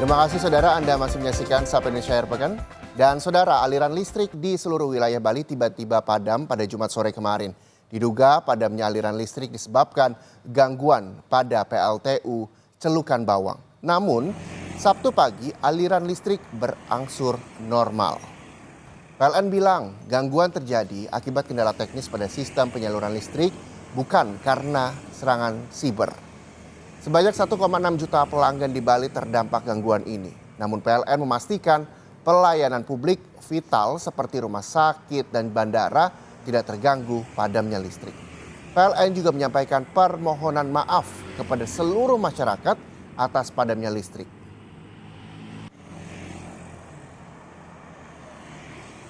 Terima kasih saudara, Anda masih menyaksikan Sapa Indonesia Akhir Pekan. Dan saudara, aliran listrik di seluruh wilayah Bali tiba-tiba padam pada Jumat sore kemarin. Diduga padamnya aliran listrik disebabkan gangguan pada PLTU Celukan Bawang. Namun, Sabtu pagi aliran listrik berangsur normal. PLN bilang gangguan terjadi akibat kendala teknis pada sistem penyaluran listrik, bukan karena serangan siber. Sebanyak 1,6 juta pelanggan di Bali terdampak gangguan ini. Namun PLN memastikan pelayanan publik vital seperti rumah sakit dan bandara tidak terganggu padamnya listrik. PLN juga menyampaikan permohonan maaf kepada seluruh masyarakat atas padamnya listrik.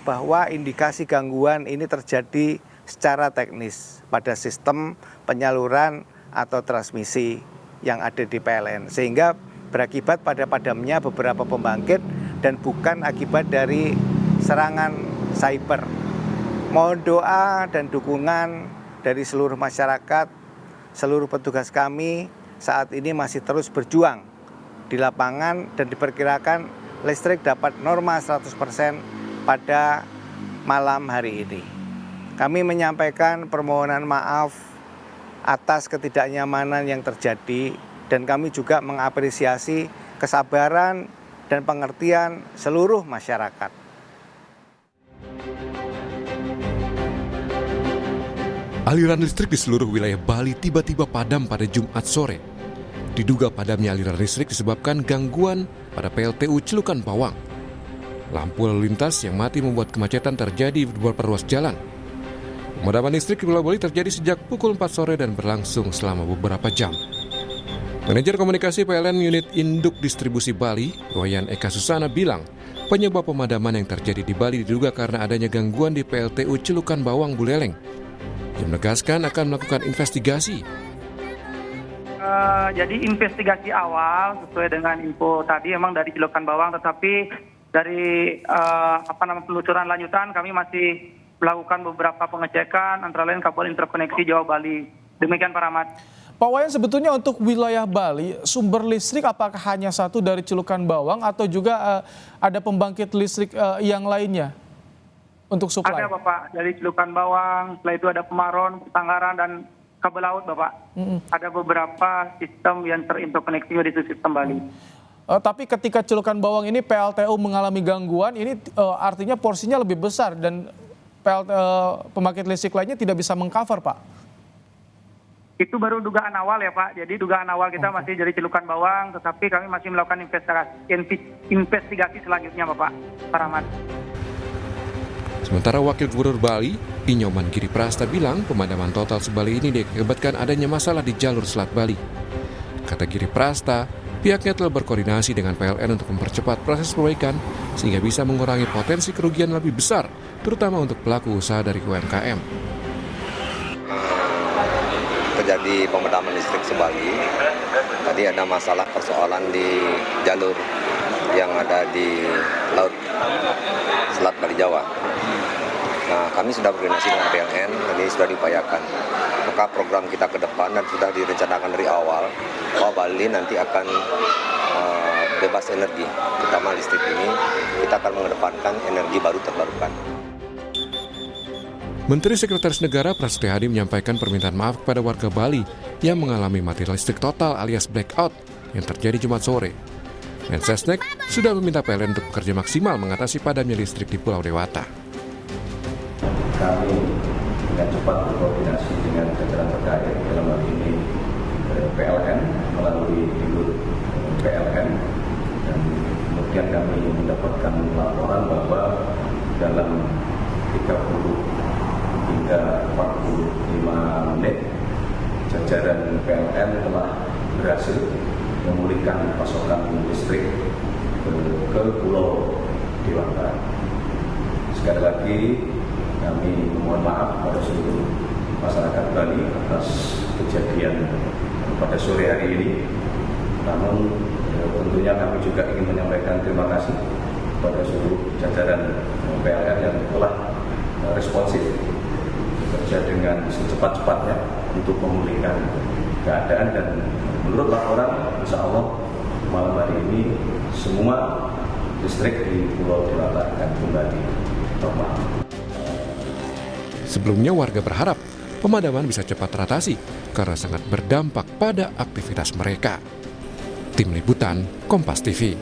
Bahwa indikasi gangguan ini terjadi secara teknis pada sistem penyaluran atau transmisi yang ada di PLN, sehingga berakibat pada padamnya beberapa pembangkit dan bukan akibat dari serangan cyber. Mohon doa dan dukungan dari seluruh masyarakat, seluruh petugas kami saat ini masih terus berjuang di lapangan dan diperkirakan listrik dapat normal 100% pada malam hari ini. Kami menyampaikan permohonan maaf atas ketidaknyamanan yang terjadi dan kami juga mengapresiasi kesabaran dan pengertian seluruh masyarakat. Aliran listrik di seluruh wilayah Bali tiba-tiba padam pada Jumat sore. Diduga padamnya aliran listrik disebabkan gangguan pada PLTU Celukan Bawang. Lampu lalu lintas yang mati membuat kemacetan terjadi di beberapa ruas jalan. Pemadaman listrik di Pulau Bali terjadi sejak pukul 4 sore dan berlangsung selama beberapa jam. Manajer Komunikasi PLN Unit Induk Distribusi Bali, Wayan Eka Susana bilang, penyebab pemadaman yang terjadi di Bali diduga karena adanya gangguan di PLTU Celukan Bawang Buleleng. Dia menegaskan akan melakukan investigasi. Jadi investigasi awal sesuai dengan info tadi memang dari Celukan Bawang, tetapi dari penelusuran lanjutan kami masih melakukan beberapa pengecekan antara lain kabel interkoneksi Jawa Bali. Demikian Pak Rahmat. Pak Wayan, sebetulnya untuk wilayah Bali, sumber listrik apakah hanya satu dari Celukan Bawang atau juga ada pembangkit listrik yang lainnya untuk suplai? Ada Bapak, dari Celukan Bawang, setelah itu ada Pemaron, Tanggaran, dan kabel laut Bapak. Ada beberapa sistem yang terinterkoneksi di sistem Bali. Tapi ketika Celukan Bawang ini PLTU mengalami gangguan, ini artinya porsinya lebih besar dan pembangkit listrik lainnya tidak bisa mengcover, Pak. Itu baru dugaan awal ya Pak. Jadi dugaan awal kita masih dari Celukan Bawang, tetapi kami masih melakukan investigasi selanjutnya Bapak Rahmat. Sementara Wakil Gubernur Bali, Inyoman Giri Prasta bilang pemadaman total sebali ini diakibatkan adanya masalah di jalur Selat Bali. Kata Giri Prasta, pihaknya telah berkoordinasi dengan PLN untuk mempercepat proses perbaikan sehingga bisa mengurangi potensi kerugian lebih besar, terutama untuk pelaku usaha dari UMKM. Terjadi pemadaman listrik sebali. Tadi ada masalah persoalan di jalur yang ada di laut Selat Bali Jawa. Nah, kami sudah berkoordinasi dengan PLN, ini sudah diupayakan. Maka program kita ke depan dan sudah direncanakan dari awal bahwa Bali nanti akan bebas energi, terutama listrik ini kita akan mengedepankan energi baru terbarukan. Menteri Sekretaris Negara Prasetyo Hadi menyampaikan permintaan maaf kepada warga Bali yang mengalami mati listrik total alias blackout yang terjadi Jumat sore. Mensesnek sudah meminta PLN untuk bekerja maksimal mengatasi padamnya listrik di Pulau Dewata. Kami dengan cepat berkoordinasi dengan jajaran terkait dalam hal ini PLN melalui induk PLN, dan kemudian kami mendapatkan laporan bahwa dalam 30 hingga 45 menit jajaran PLN telah berhasil memulihkan pasokan listrik ke Pulau Dewata. Sekali lagi kami mohon maaf pada seluruh masyarakat Bali atas kejadian pada sore hari ini. Namun tentunya kami juga ingin menyampaikan terima kasih kepada seluruh jajaran PLN yang telah responsif bekerja dengan secepat-cepatnya untuk memulihkan keadaan, dan menurut laporan insya Allah malam hari ini semua listrik di Pulau Dewata akan kembali normal. Sebelumnya warga berharap pemadaman bisa cepat teratasi karena sangat berdampak pada aktivitas mereka. Tim Liputan, Kompas TV.